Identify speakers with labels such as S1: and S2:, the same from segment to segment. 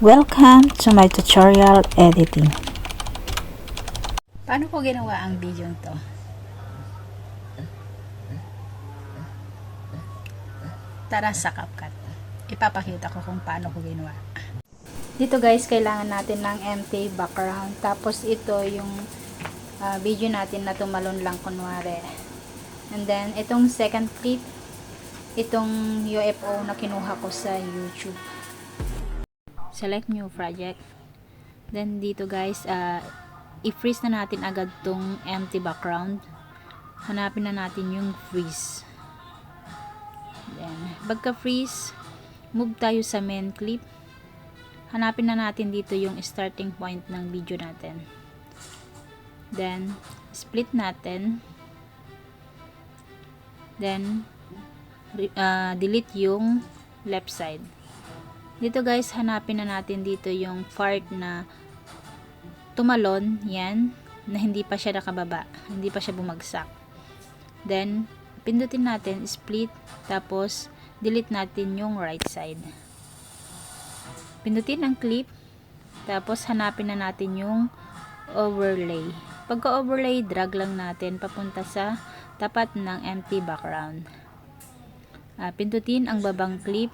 S1: Welcome to my tutorial editing.
S2: Paano ko ginawa ang video to? Tara sa CapCut. Ipapakita ko kung paano ko ginawa. Dito guys, kailangan natin ng empty background. Tapos ito yung video natin na tumalon lang kunwari. And then, itong second clip, itong UFO na kinuha ko sa YouTube. Select new project. Then dito guys, i-freeze na natin agad tong empty background. Hanapin na natin yung freeze. Then, pagka freeze, move tayo sa main clip. Hanapin na natin dito yung starting point ng video natin. Then, split natin. Then, delete yung left side. Dito guys, hanapin na natin dito yung part na tumalon, yan, na hindi pa siya nakababa, hindi pa siya bumagsak. Then, pindutin natin, split, tapos, delete natin yung right side. Pindutin ang clip, tapos hanapin na natin yung overlay. Pagka-overlay, drag lang natin papunta sa tapat ng empty background. Pindutin ang babang clip,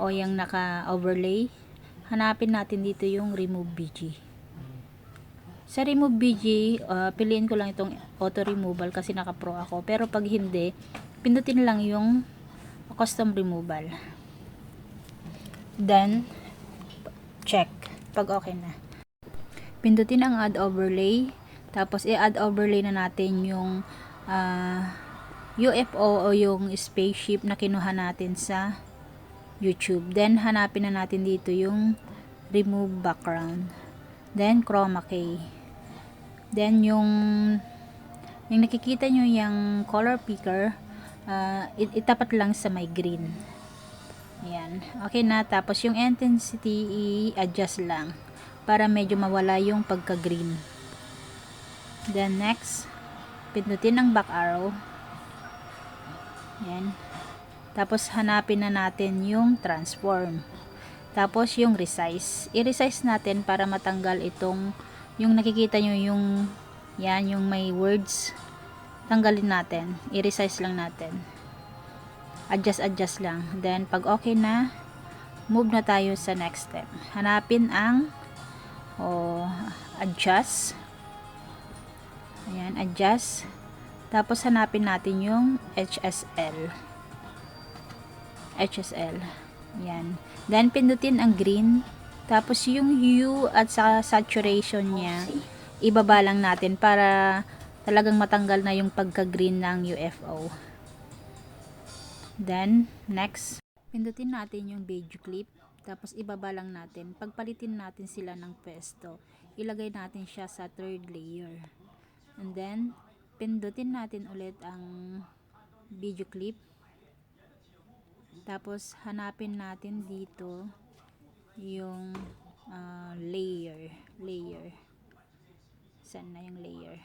S2: o yung naka-overlay. Hanapin natin dito yung remove BG. Sa remove BG, piliin ko lang itong auto removal kasi naka-pro ako. Pero pag hindi, pindutin lang yung custom removal. Then, check. Pag okay na. Pindutin ang add overlay. Tapos, i-add overlay na natin yung UFO o yung spaceship na kinuha natin sa YouTube. Then, hanapin na natin dito yung remove background. Then, chroma key. Then, yung nakikita nyo yung color picker, itapat lang sa may green. Ayan. Okay na. Tapos, yung intensity, i-adjust lang para medyo mawala yung pagka-green. Then, next, pindutin ang back arrow. Ayan. Tapos, hanapin na natin yung transform. Tapos, yung resize. I-resize natin para matanggal itong, yung nakikita nyo yung, yan, yung may words. Tanggalin natin. I-resize lang natin. Adjust lang. Then, pag okay na, move na tayo sa next step. Hanapin ang, adjust. Ayan, adjust. Tapos, hanapin natin yung HSL. Yan. Then, pindutin ang green. Tapos, yung hue at sa saturation niya, ibaba lang natin para talagang matanggal na yung pagka-green ng UFO. Then, next, pindutin natin yung video clip. Tapos, ibaba lang natin. Pagpalitin natin sila ng pwesto, ilagay natin siya sa third layer. And then, pindutin natin ulit ang video clip. Tapos, hanapin natin dito yung layer. Saan na yung layer?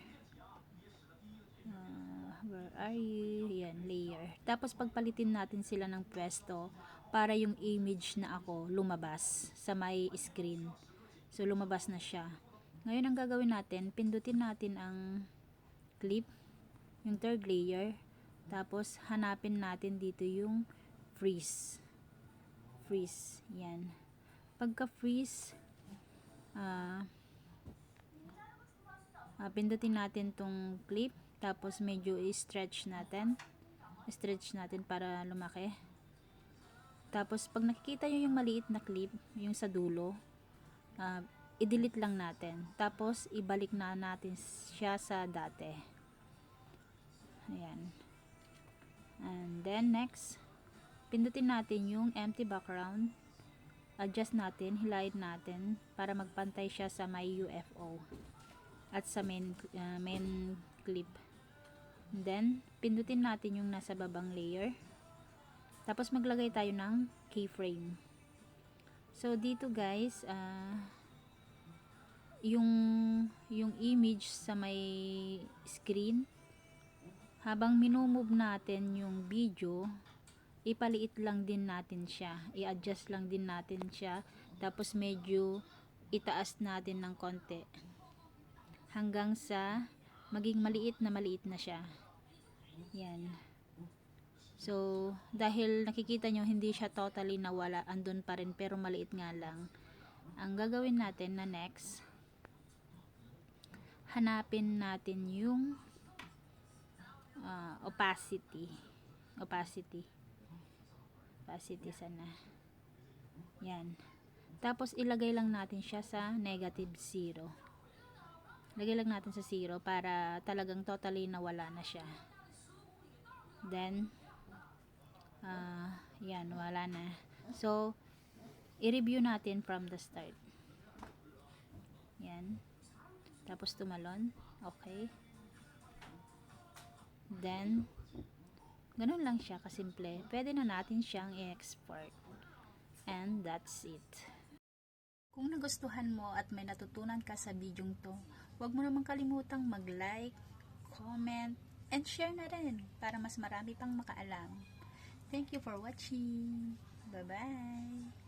S2: Where are you? Yan, layer. Tapos, pagpalitin natin sila ng pwesto para yung image na ako lumabas sa may screen. So, lumabas na siya. Ngayon, ang gagawin natin, pindutin natin ang clip, yung third layer. Tapos, hanapin natin dito yung freeze. Yan. Pagka freeze, pindutin natin tong clip. Tapos, medyo i-stretch natin para lumaki. Tapos, pag nakikita nyo yung maliit na clip, yung sa dulo, i-delete lang natin. Tapos, ibalik na natin siya sa dati. Ayan. And then, next, pindutin natin yung empty background. Adjust natin, highlight natin para magpantay siya sa may UFO at sa main clip. And then, pindutin natin yung nasa babang layer. Tapos, maglagay tayo ng keyframe. So, dito guys, yung image sa may screen, habang minumove natin yung video, ipaliit lang din natin siya, i-adjust lang din natin siya Tapos medyo itaas natin ng konti. Hanggang sa maging maliit na siya. Yan. So, dahil nakikita nyo, hindi siya totally nawala. Andun pa rin, pero maliit nga lang. Ang gagawin natin na next, hanapin natin yung opacity. Opacity sana. Yan. Tapos, ilagay lang natin siya sa -0. Lagay lang natin sa 0 para talagang totally nawala na siya. Then, yan, wala na. So, i-review natin from the start. Yan. Tapos tumalon. Okay. Then, ganun lang siya kasimple. Pwede na natin siyang i-export. And that's it. Kung nagustuhan mo at may natutunan ka sa video to, huwag mo namang kalimutang mag-like, comment, and share na rin para mas marami pang makaalam. Thank you for watching. Bye-bye.